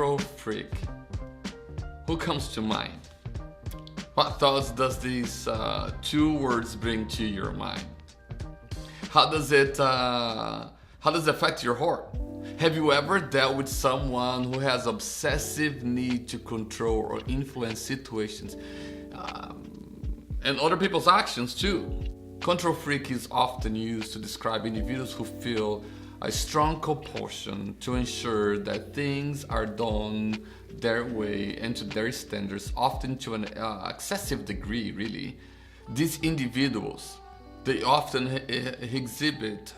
control freak. Who comes to mind? What thoughts does these two words bring to your mind? How does it affect your heart? Have you ever dealt with someone who has obsessive need to control or influence situations and other people's actions too? Control freak is often used to describe individuals who feel a strong compulsion to ensure that things are done their way and to their standards, often to an excessive degree, really. These individuals, they often exhibit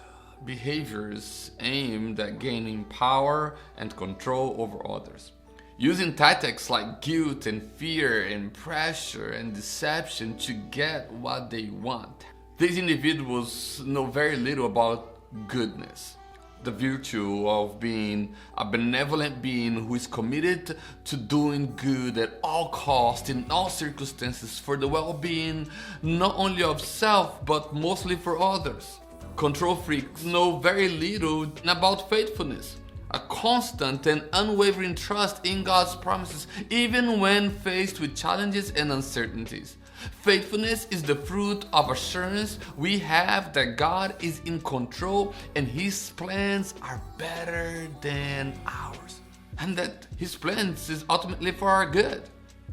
behaviors aimed at gaining power and control over others, using tactics like guilt and fear and pressure and deception to get what they want. These individuals know very little about goodness, the virtue of being a benevolent being who is committed to doing good at all costs, in all circumstances, for the well-being not only of self but mostly for others. Control freaks know very little about faithfulness, a constant and unwavering trust in God's promises, even when faced with challenges and uncertainties. Faithfulness is the fruit of assurance we have that God is in control and His plans are better than ours, and that His plans is ultimately for our good.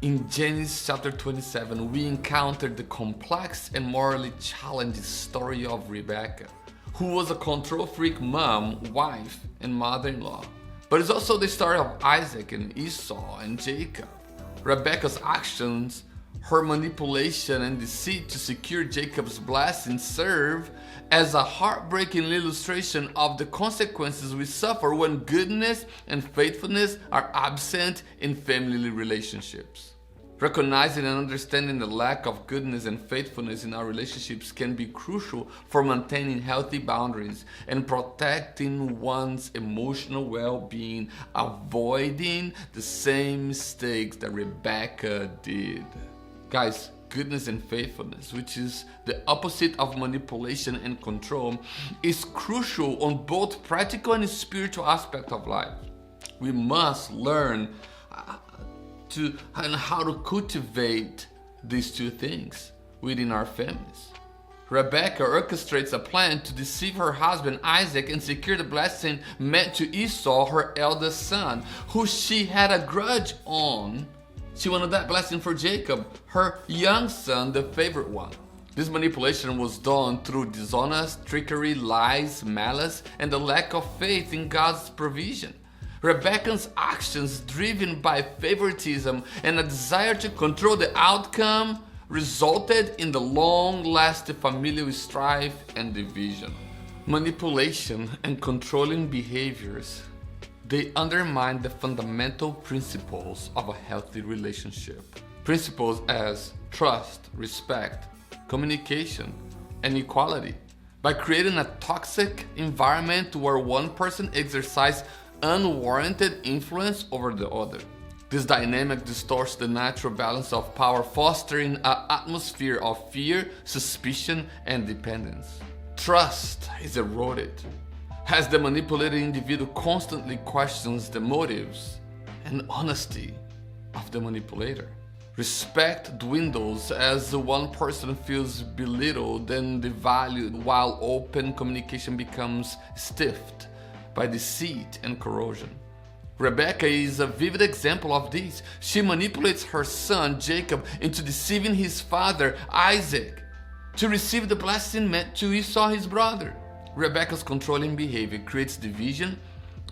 In Genesis chapter 27, we encounter the complex and morally challenging story of Rebecca, who was a control freak mom, wife, and mother-in-law. But it's also the story of Isaac and Esau and Jacob. Rebecca's actions, her manipulation and deceit to secure Jacob's blessing, serve as a heartbreaking illustration of the consequences we suffer when goodness and faithfulness are absent in family relationships. Recognizing and understanding the lack of goodness and faithfulness in our relationships can be crucial for maintaining healthy boundaries and protecting one's emotional well-being, avoiding the same mistakes that Rebecca did. Guys, goodness and faithfulness, which is the opposite of manipulation and control, is crucial on both practical and spiritual aspects of life. We must learn how to cultivate these two things within our families. Rebecca orchestrates a plan to deceive her husband Isaac and secure the blessing meant to Esau, her eldest son, who she had a grudge on. She wanted that blessing for Jacob, her young son, the favorite one. This manipulation was done through dishonest trickery, lies, malice, and the lack of faith in God's provision. Rebecca's actions, driven by favoritism and a desire to control the outcome, resulted in the long-lasting familial strife and division. Manipulation and controlling behaviors, they undermine the fundamental principles of a healthy relationship. Principles as trust, respect, communication, and equality. By creating a toxic environment where one person exercises unwarranted influence over the other. This dynamic distorts the natural balance of power, fostering an atmosphere of fear, suspicion, and dependence. Trust is eroded as the manipulated individual constantly questions the motives and honesty of the manipulator. Respect dwindles as one person feels belittled and devalued, while open communication becomes stiffed by deceit and corrosion. Rebecca is a vivid example of this. She manipulates her son Jacob into deceiving his father Isaac to receive the blessing meant to Esau, his brother. Rebecca's controlling behavior creates division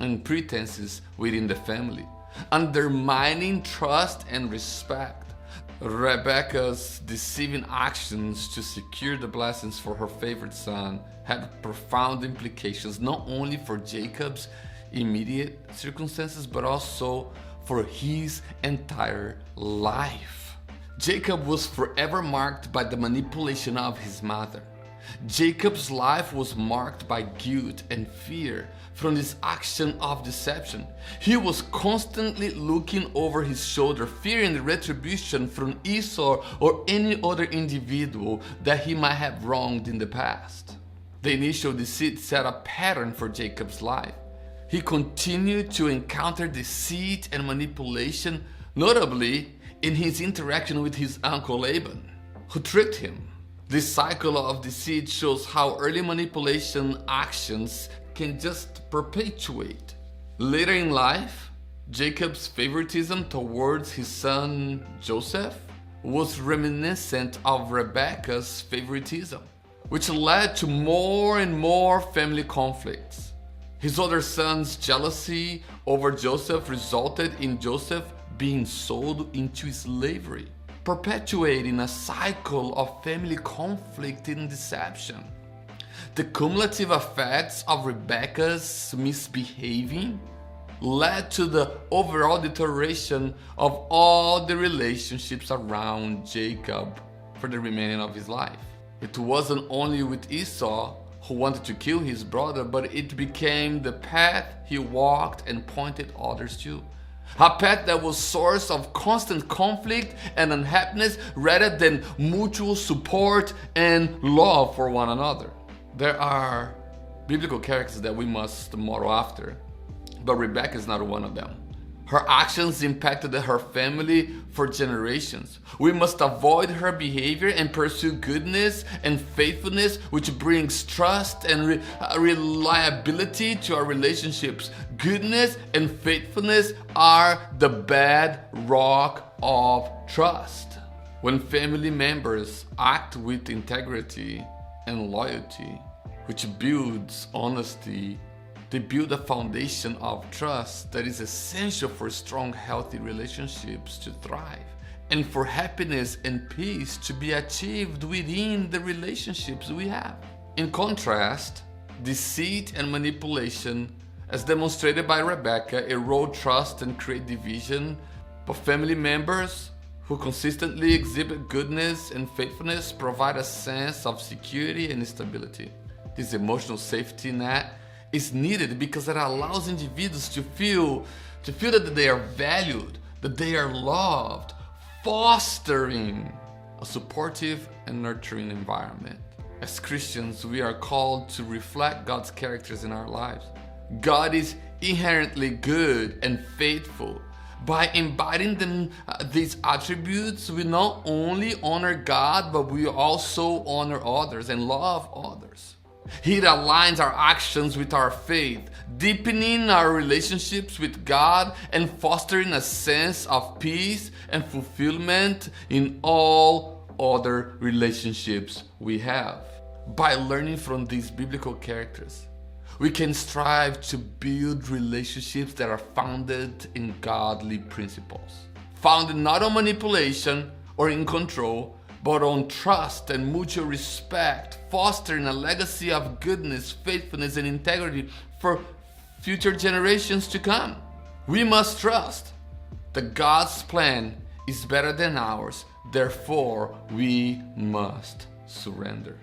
and pretenses within the family, undermining trust and respect. Rebecca's deceiving actions to secure the blessings for her favorite son had profound implications not only for Jacob's immediate circumstances but also for his entire life. Jacob was forever marked by the manipulation of his mother. Jacob's life was marked by guilt and fear from this action of deception. He was constantly looking over his shoulder, fearing the retribution from Esau or any other individual that he might have wronged in the past. The initial deceit set a pattern for Jacob's life. he continued to encounter deceit and manipulation, notably in his interaction with his uncle Laban, who tricked him. This cycle of deceit shows how early manipulation actions can just perpetuate. Later in life, Jacob's favoritism towards his son Joseph was reminiscent of Rebekah's favoritism, which led to more and more family conflicts. His older son's jealousy over Joseph resulted in Joseph being sold into slavery, perpetuating a cycle of family conflict and deception. The cumulative effects of Rebekah's misbehaving led to the overall deterioration of all the relationships around Jacob for the remaining of his life. It wasn't only with Esau, who wanted to kill his brother, but it became the path he walked and pointed others to. A path that was source of constant conflict and unhappiness rather than mutual support and love for one another. There are biblical characters that we must model after, but Rebekah is not one of them. Her actions impacted her family for generations. We must avoid her behavior and pursue goodness and faithfulness, which brings trust and reliability to our relationships. Goodness and faithfulness are the bedrock of trust. When family members act with integrity and loyalty, which builds honesty, they build a foundation of trust that is essential for strong, healthy relationships to thrive and for happiness and peace to be achieved within the relationships we have. In contrast, deceit and manipulation, as demonstrated by Rebekah, erode trust and create division, but family members who consistently exhibit goodness and faithfulness provide a sense of security and stability. This emotional safety net is needed because it allows individuals to feel that they are valued, that they are loved, fostering a supportive and nurturing environment. As Christians, we are called to reflect God's characters in our lives. God is inherently good and faithful. By embodying these attributes, we not only honor God, but we also honor others and love others. It aligns our actions with our faith, deepening our relationships with God and fostering a sense of peace and fulfillment in all other relationships we have. By learning from these biblical characters, we can strive to build relationships that are founded in godly principles, founded not on manipulation or in control, but on trust and mutual respect, fostering a legacy of goodness, faithfulness, and integrity for future generations to come. We must trust that God's plan is better than ours, therefore we must surrender.